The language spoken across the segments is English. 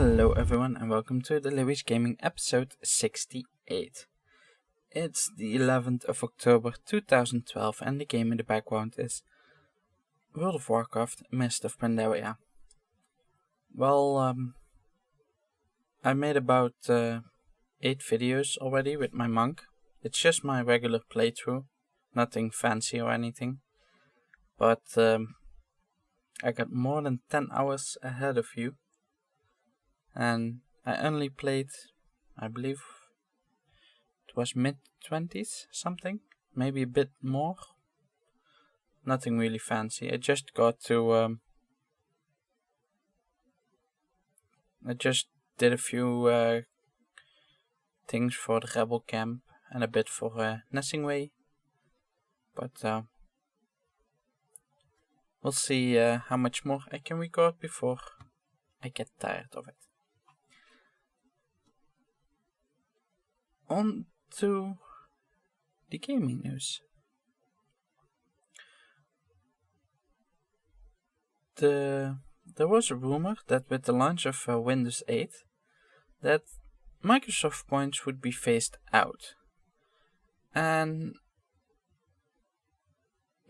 Hello everyone and welcome to Delirious Gaming episode 68. It's the 11th of October 2012 and the game in the background is World of Warcraft Mist of Pandaria. Well, I made about 8 videos already with my monk. It's just my regular playthrough, nothing fancy or anything. But I got more than 10 hours ahead of you. And I only played, I believe it was mid-20s something, maybe a bit more. Nothing really fancy. I just got to, I just did a few things for the rebel camp and a bit for Nessingway. But we'll see how much more I can record before I get tired of it. On to the gaming news. There was a rumor that with the launch of Windows 8 that Microsoft points would be phased out. And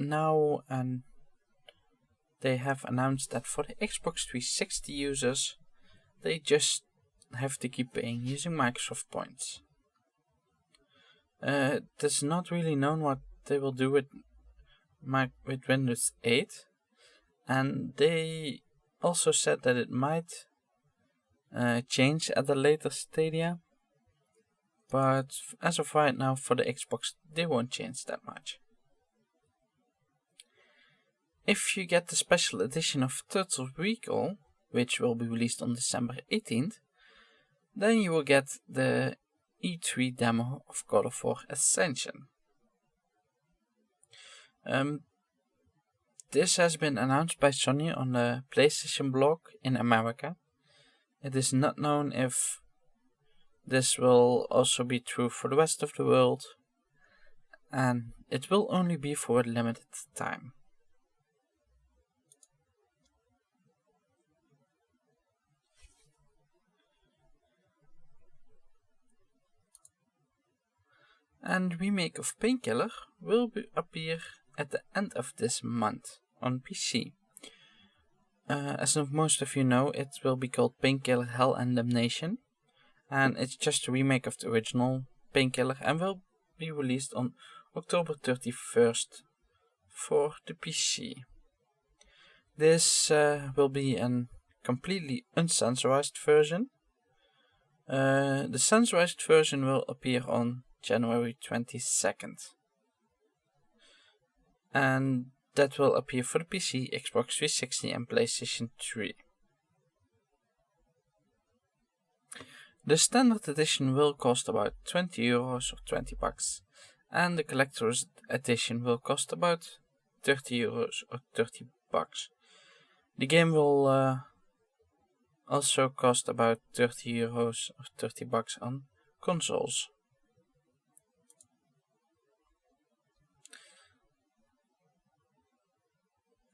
now they have announced that for the Xbox 360 users they just have to keep paying using Microsoft points. It's not really known what they will do with Windows 8, and they also said that it might change at a later stadia, but as of right now for the Xbox they won't change that much. If you get the special edition of Total Recall, which will be released on December 18th, then you will get the E3 demo of God of War Ascension. This has been announced by Sony on the PlayStation blog in America. It is not known if this will also be true for the rest of the world, and it will only be for a limited time. And remake of Painkiller will appear at the end of this month on PC. As most of you know, it will be called Painkiller Hell and Damnation, and it's just a remake of the original Painkiller and will be released on October 31st for the PC. This will be a completely uncensored version. The censored version will appear on January 22nd. And that will appear for the PC, Xbox 360 and PlayStation 3. The standard edition will cost about €20 or $20, and the collector's edition will cost about €30 or $30. The game will also cost about €30 or $30 on consoles.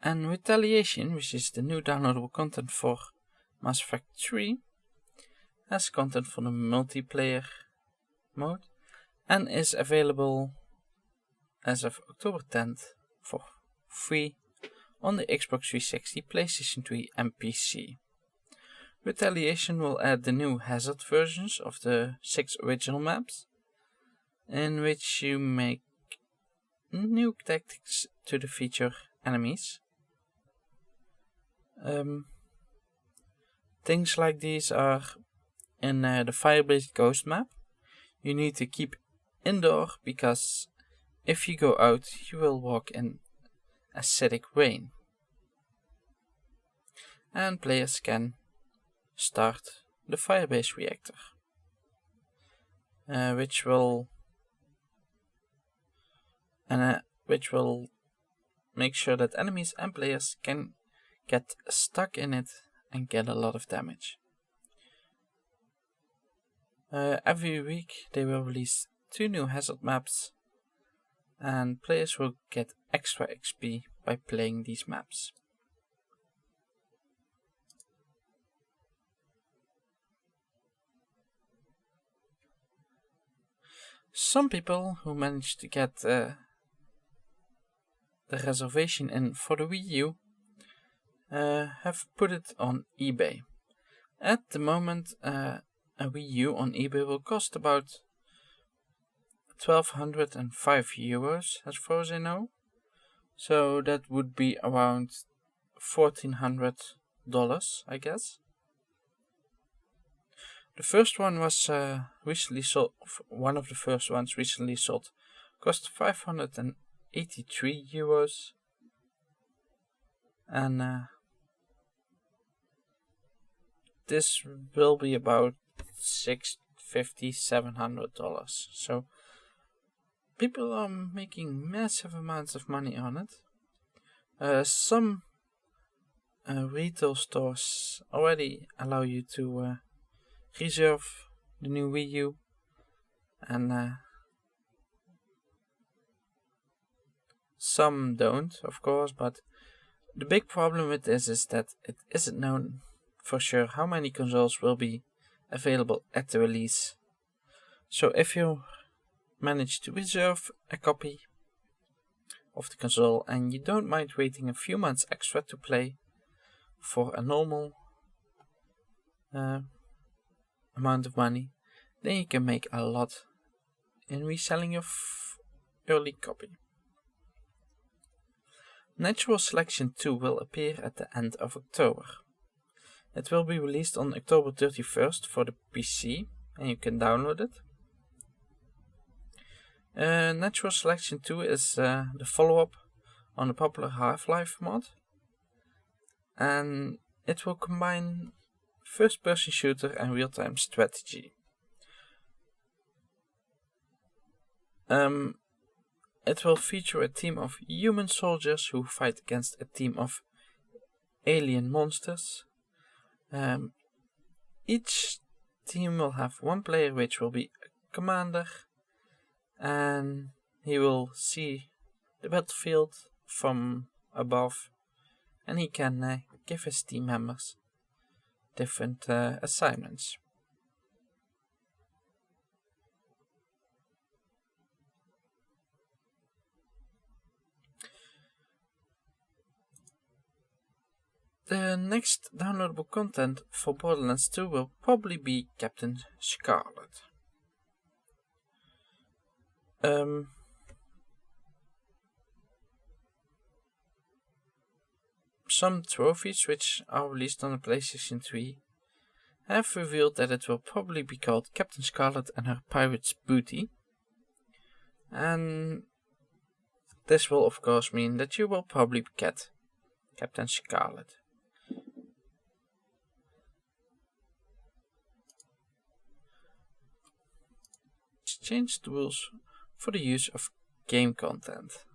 And Retaliation, which is the new downloadable content for Mass Effect 3, has content for the multiplayer mode and is available as of October 10th for free on the Xbox 360, PlayStation 3 and PC. Retaliation will add the new hazard versions of the 6 original maps, in which you make new tactics to the feature enemies. Things like these are in the Fire-based Ghost map. You need to keep indoor because if you go out you will walk in acidic rain. And players can start the Fire-based reactor, which will make sure that enemies and players can get stuck in it and get a lot of damage. Every week they will release 2 new hazard maps, and players will get extra XP by playing these maps. Some people who managed to get the reservation in for the Wii U have put it on eBay. At the moment, a Wii U on eBay will cost about 1,205 euros, as far as I know. So that would be around $1,400, I guess. The first one was recently sold. One of the first ones recently sold cost 583 euros, and this will be about $650–700. So people are making massive amounts of money on it. Some retail stores already allow you to reserve the new Wii U, and some don't, of course, but the big problem with this is that it isn't known for sure how many consoles will be available at the release. So if you manage to reserve a copy of the console and you don't mind waiting a few months extra to play for a normal amount of money, then you can make a lot in reselling your early copy. Natural Selection 2 will appear at the end of October. It will be released on October 31st for the PC, and you can download it. Natural Selection 2 is the follow-up on the popular Half-Life mod, and it will combine first-person shooter and real-time strategy. It will feature a team of human soldiers who fight against a team of alien monsters. Each team will have one player which will be a commander, and he will see the battlefield from above, and he can give his team members different assignments. The next downloadable content for Borderlands 2 will probably be Captain Scarlet. Some trophies which are released on the PlayStation 3 have revealed that it will probably be called Captain Scarlet and her Pirate's Booty. And this will of course mean that you will probably get Captain Scarlet. Change the rules for the use of game content.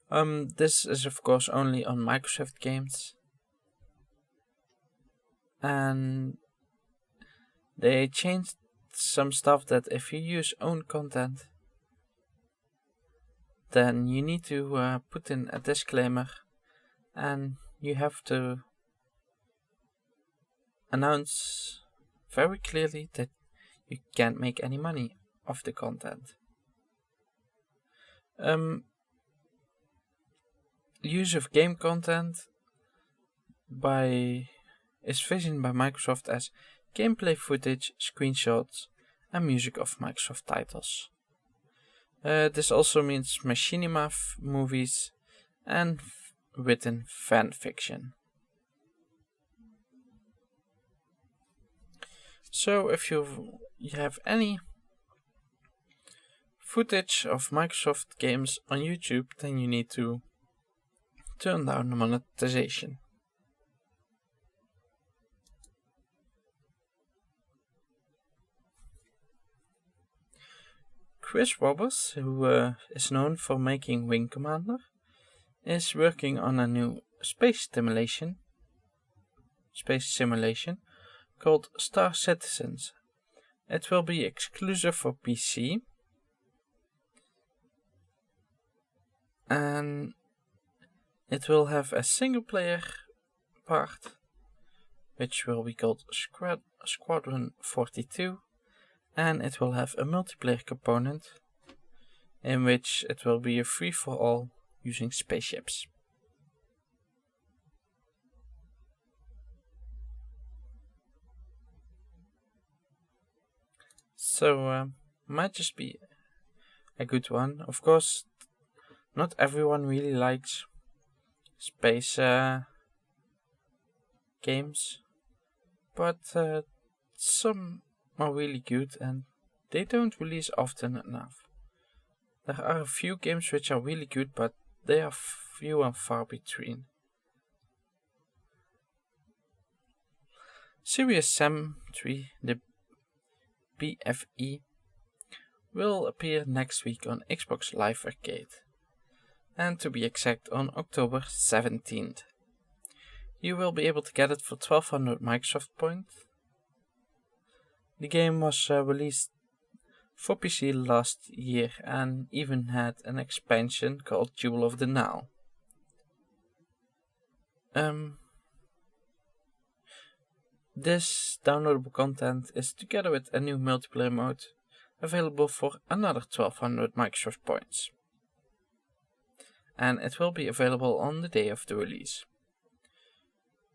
This is of course only on Microsoft games, and they changed some stuff that if you use own content, then you need to put in a disclaimer, and you have to announce very clearly that you can't make any money off the content. Use of game content is visioned by Microsoft as gameplay footage, screenshots, and music of Microsoft titles. This also means machinima movies and written fan fiction. So if you have any footage of Microsoft games on YouTube, then you need to turn down the monetization. Chris Roberts, who is known for making Wing Commander, is working on a new space simulation called Star Citizens. It will be exclusive for PC, and it will have a single player part which will be called Squadron 42, and it will have a multiplayer component in which it will be a free-for-all using spaceships. So might just be a good one. Of course, not everyone really likes space games, but some are really good and they don't release often enough. There are a few games which are really good, but they are few and far between. Serious Sam 3, the BFE, will appear next week on Xbox Live Arcade, and to be exact on October 17th. You will be able to get it for 1200 Microsoft points. The game was released for PC last year and even had an expansion called Jewel of the Nile. This downloadable content is together with a new multiplayer mode available for another 1200 Microsoft points. And it will be available on the day of the release.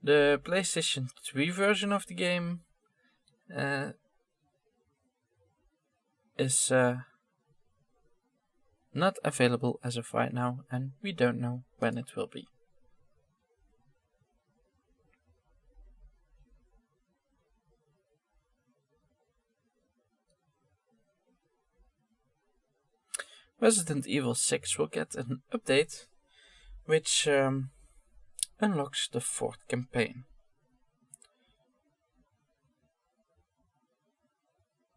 The PlayStation 3 version of the game is not available as of right now, and we don't know when it will be. Resident Evil 6 will get an update which unlocks the 4th campaign.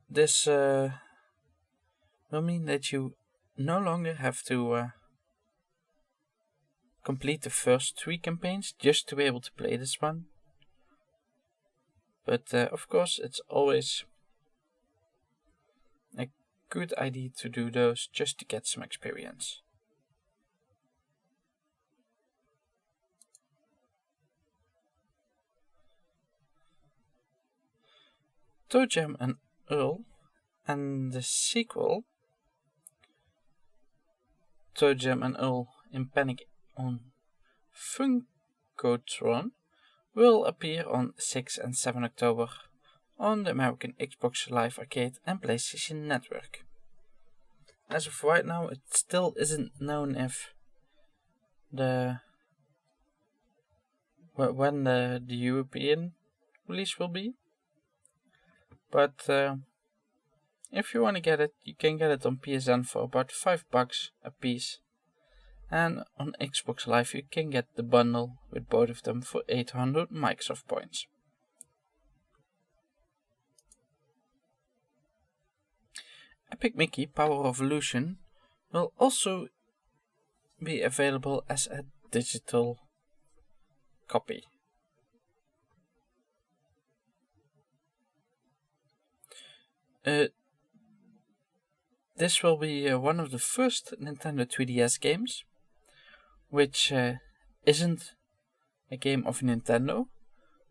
This will mean that you no longer have to complete the first 3 campaigns just to be able to play this one. But of course, it's always a good idea to do those just to get some experience. ToeJam and Earl and the sequel ToeJam and Earl in Panic on Funkotron will appear on 6 and 7 October on the American Xbox Live Arcade and PlayStation Network. As of right now, it still isn't known if when the European release will be. But if you want to get it, you can get it on PSN for about $5 a piece. And on Xbox Live you can get the bundle with both of them for 800 Microsoft points. Epic Mickey Power Revolution will also be available as a digital copy. This will be one of the first Nintendo 3DS games, which isn't a game of Nintendo,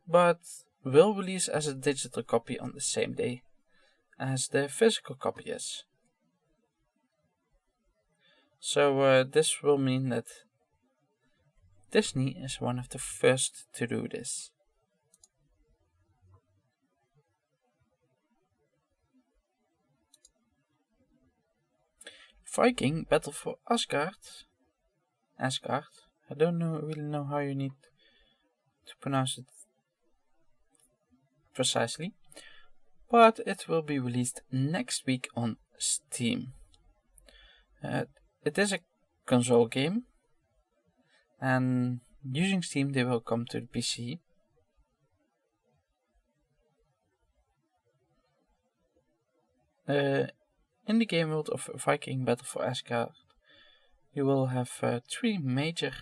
but will release as a digital copy on the same day as the physical copy is. So this will mean that Disney is one of the first to do this. Viking Battle for Asgard. I don't really know how you need to pronounce it precisely, but it will be released next week on Steam. It is a console game, and using Steam they will come to the PC. In the game world of Viking Battle for Asgard, you will have 3 major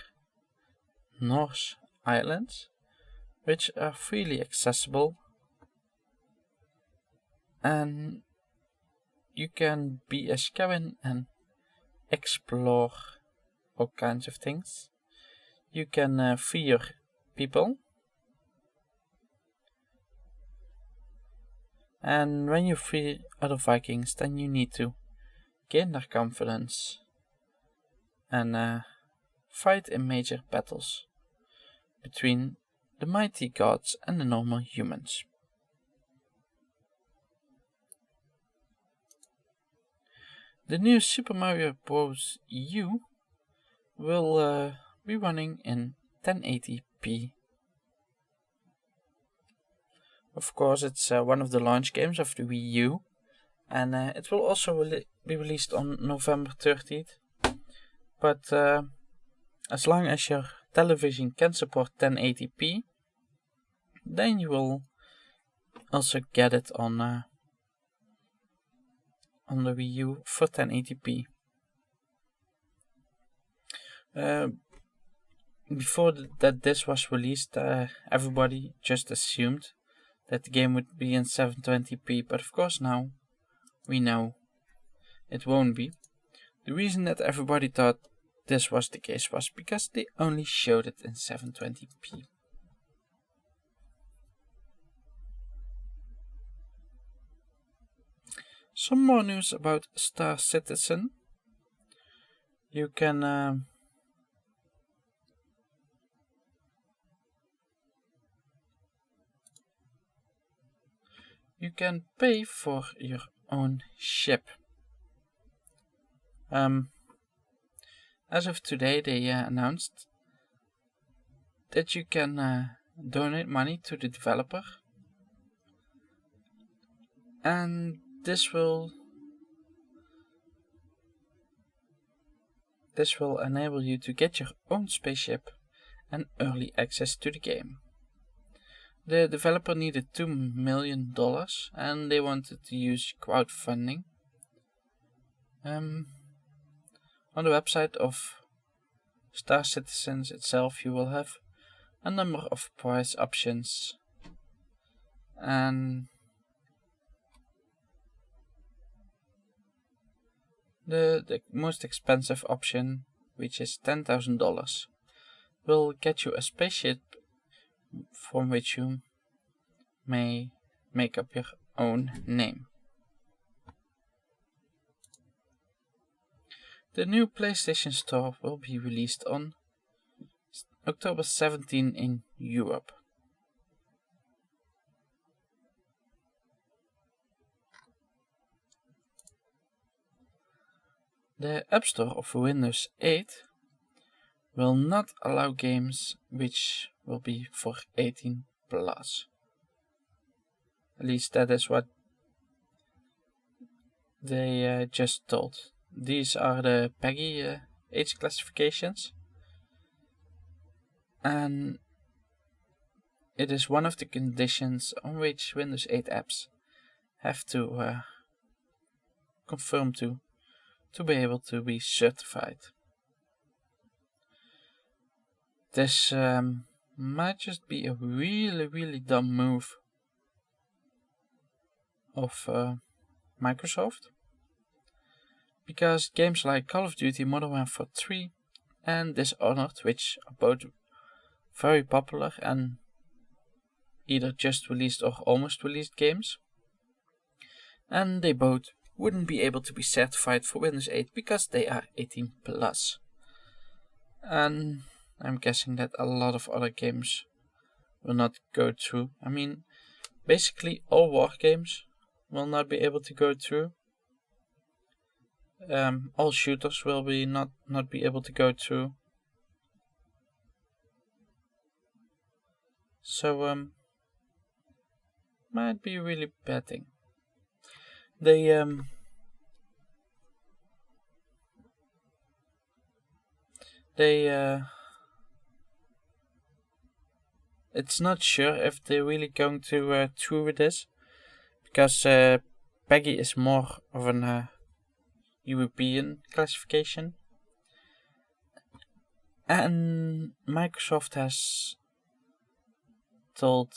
Norse islands, which are freely accessible, and you can be a Scaven and explore all kinds of things. You can free your people, And when you free other Vikings, then you need to gain their confidence and fight in major battles between the mighty gods and the normal humans. The new Super Mario Bros. U will be running in 1080p. Of course, it's one of the launch games of the Wii U, and it will also be released on November 30th. But as long as your television can support 1080p, then you will also get it on the Wii U for 1080p. Before that this was released, everybody just assumed that the game would be in 720p, but of course now we know it won't be. The reason that everybody thought this was the case was because they only showed it in 720p. Some more news about Star Citizen. You can pay for your own ship. As of today, they announced that you can donate money to the developer, and this will enable you to get your own spaceship and early access to the game. The developer needed $2 million and they wanted to use crowdfunding. On the website of Star Citizens itself, you will have a number of price options, and the most expensive option, which is $10,000, will get you a spaceship from which you may make up your own name. The new PlayStation Store will be released on October 17 in Europe. The App Store of Windows 8 will not allow games which will be for 18 plus. At least that is what they just told. These are the PEGI age classifications, and it is one of the conditions on which Windows 8 apps have to confirm to be able to be certified. This might just be a really dumb move of Microsoft, because games like Call of Duty Modern Warfare 3 and Dishonored, which are both very popular and either just released or almost released games, and they both wouldn't be able to be certified for Windows 8 because they are 18 plus. And I'm guessing that a lot of other games will not go through. I mean, basically all war games will not be able to go through. All shooters will be not be able to go through. So might be a really bad thing. It's not sure if they're really going to through with this, because PEGI is more of an European classification, and Microsoft has told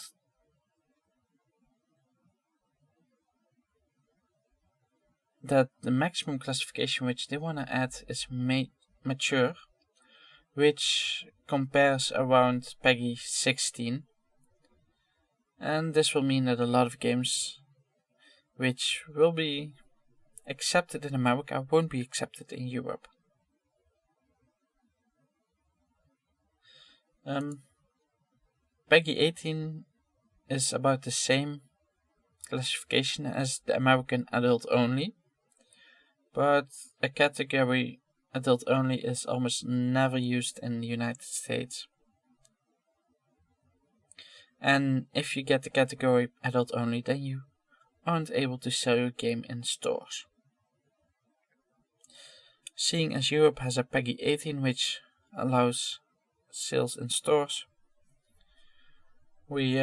that the maximum classification which they want to add is mature, which compares around PEGI 16, and this will mean that a lot of games which will be accepted in America, won't be accepted in Europe. PEGI 18 is about the same classification as the American adult only, but a category adult only is almost never used in the United States. And if you get the category adult only, then you aren't able to sell your game in stores. Seeing as Europe has a PEGI 18 which allows sales in stores, we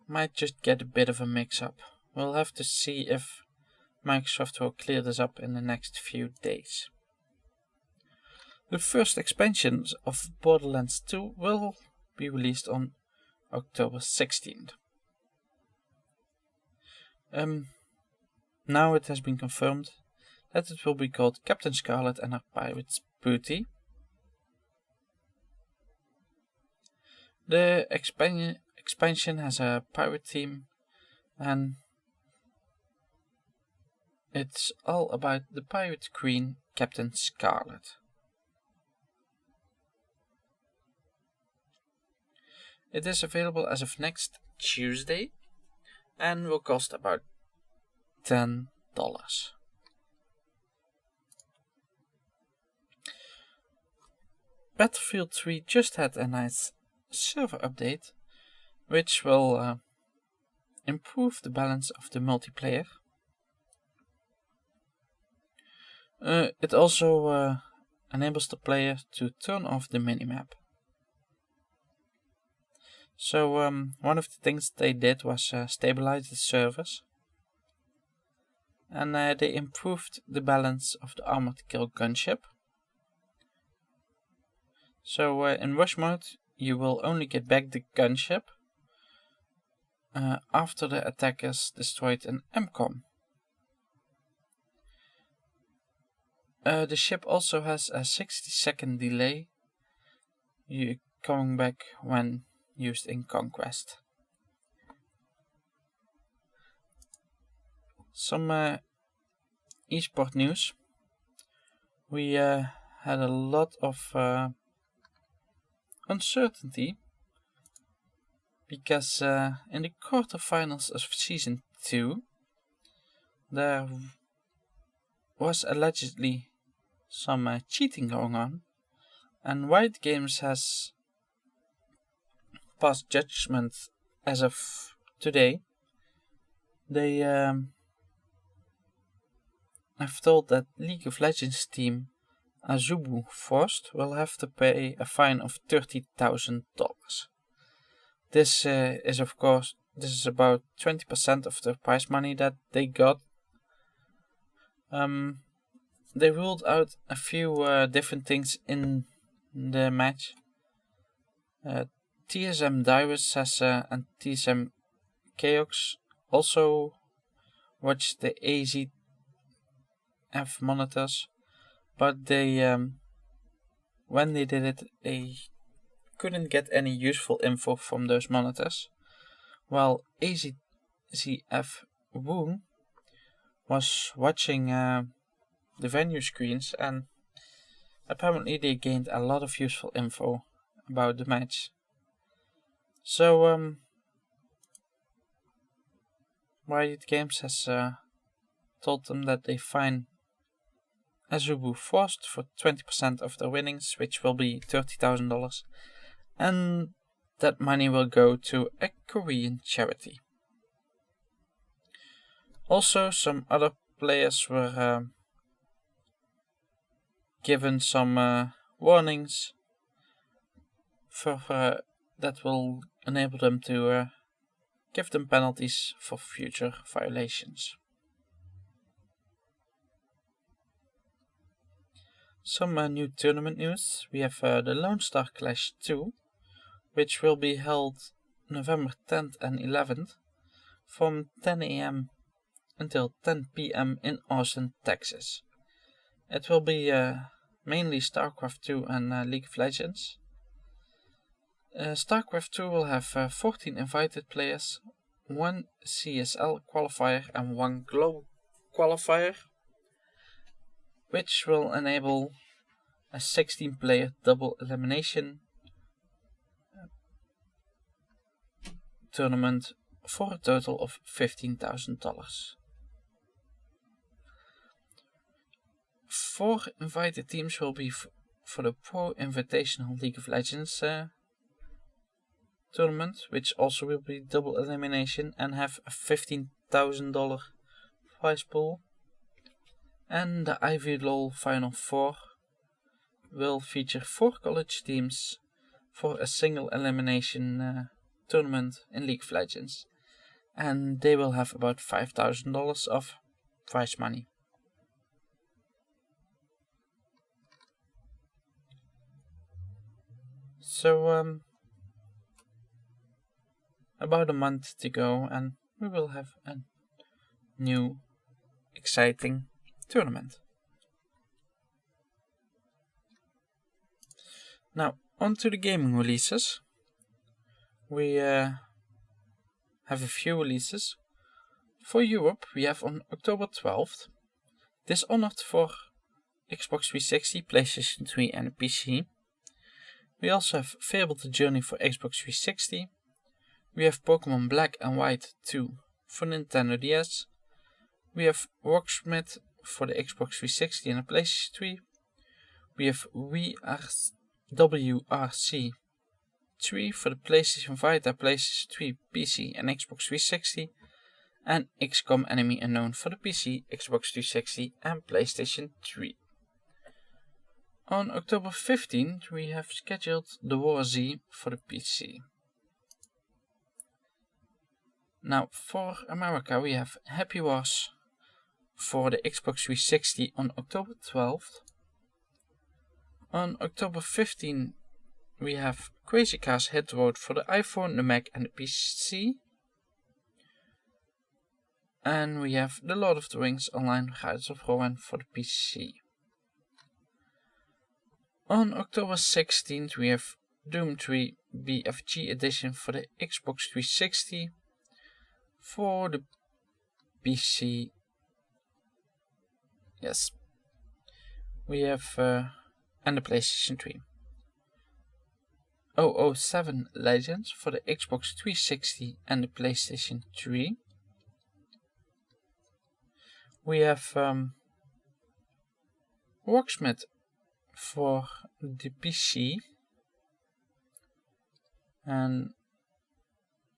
might just get a bit of a mix-up. We'll have to see if Microsoft will clear this up in the next few days. The first expansions of Borderlands 2 will be released on October 16th. Now it has been confirmed that it will be called Captain Scarlet and Her Pirate's Booty. The expansion has a pirate theme, and it's all about the pirate queen Captain Scarlet. It is available as of next Tuesday and will cost about $10. Battlefield 3 just had a nice server update, which will improve the balance of the multiplayer. It also enables the player to turn off the minimap. So one of the things they did was stabilize the servers, and they improved the balance of the armored kill gunship. So in rush mode you will only get back the gunship after the attackers destroyed an MCOM. The ship also has a 60-second delay coming back when used in Conquest. Some eSport news. We had a lot of uncertainty because in the quarterfinals of Season 2 there was allegedly some cheating going on, and Riot Games has passed judgment as of today. They have told that League of Legends team Azubu Force will have to pay a fine of $30,000. This is about 20% of the prize money that they got. They ruled out a few different things in the match. TSM Dyrus and TSM Chaos also watched the AZF monitors, but they when they did it, they couldn't get any useful info from those monitors, while AZF Woon was watching the venue screens, and apparently they gained a lot of useful info about the match. So Riot Games has told them that they fine Azubu Frost for 20% of their winnings, which will be $30,000, and that money will go to a Korean charity. Also, some other players were given some warnings for that will enable them to give them penalties for future violations. Some new tournament news. We have the Lone Star Clash 2, which will be held November 10th and 11th from 10 AM until 10 PM in Austin, Texas. It will be mainly StarCraft 2 and League of Legends. StarCraft 2 will have 14 invited players, one CSL qualifier and one global qualifier, which will enable a 16-player double elimination tournament for a total of $15,000. 4 invited teams will be for the Pro Invitational League of Legends tournament, which also will be double elimination and have a $15,000 prize pool. And the Ivy LOL Final 4 will feature 4 college teams for a single elimination tournament in League of Legends, and they will have about $5,000 of prize money. So about a month to go and we will have a new exciting tournament. Now on to the gaming releases. We have a few releases. For Europe we have on October 12th Dishonored for Xbox 360, PlayStation 3 and PC. We also have Fable the Journey for Xbox 360. We have Pokemon Black and White 2 for Nintendo DS. We have Rocksmith for the Xbox 360 and the PlayStation 3. We have WRC 3 for the PlayStation Vita, PlayStation 3, PC and Xbox 360. And XCOM Enemy Unknown for the PC, Xbox 360 and PlayStation 3. On October 15th we have scheduled The War Z for the PC. Now for America we have Happy Wars for the Xbox 360 on October 12th. On October 15th we have Crazy Cars Hit Road for the iPhone, the Mac and the PC. And we have The Lord of the Rings Online Rise of Rohan for the PC. On October 16th we have Doom 3 BFG Edition for the Xbox 360. For the PC, yes, we have and the PlayStation 3. 007 Legends for the Xbox 360 and the PlayStation 3. We have Rocksmith for the PC, and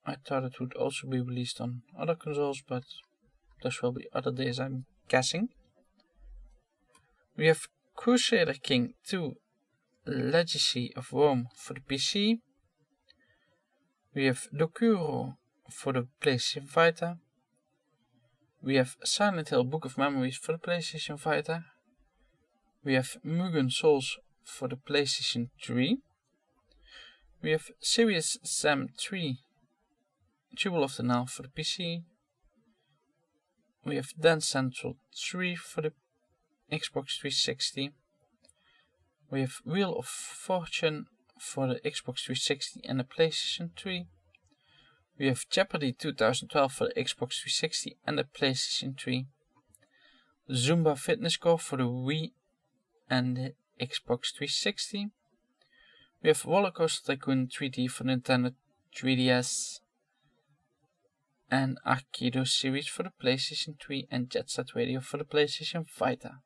I thought it would also be released on other consoles, but those will be other days, I'm guessing. We have Crusader King 2 Legacy of Rome for the PC. We have Dokuro for the PlayStation Vita. We have Silent Hill Book of Memories for the PlayStation Vita. We have Mugen Souls for the PlayStation 3. We have Serious Sam 3 Jewel of the Nile for the PC. We have Dance Central 3 for the Xbox 360. We have Wheel of Fortune for the Xbox 360 and the PlayStation 3. We have Jeopardy 2012 for the Xbox 360 and the PlayStation 3. Zumba Fitness Core for the Wii and the Xbox 360. We have Rollercoaster Tycoon 3D for Nintendo 3DS. And Arcade Series for the PlayStation 3 and Jet Set Radio for the PlayStation Vita.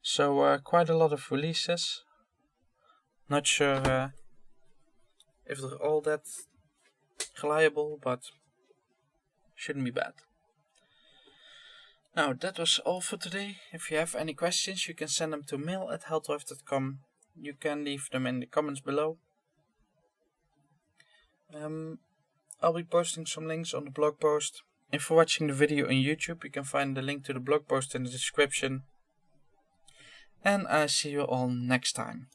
So quite a lot of releases. Not sure if they're all that reliable, but shouldn't be bad. Now that was all for today. If you have any questions you can send them to mail@heldrive.com. You can leave them in the comments below. I'll be posting some links on the blog post. If you're watching the video on YouTube, you can find the link to the blog post in the description. And I see you all next time.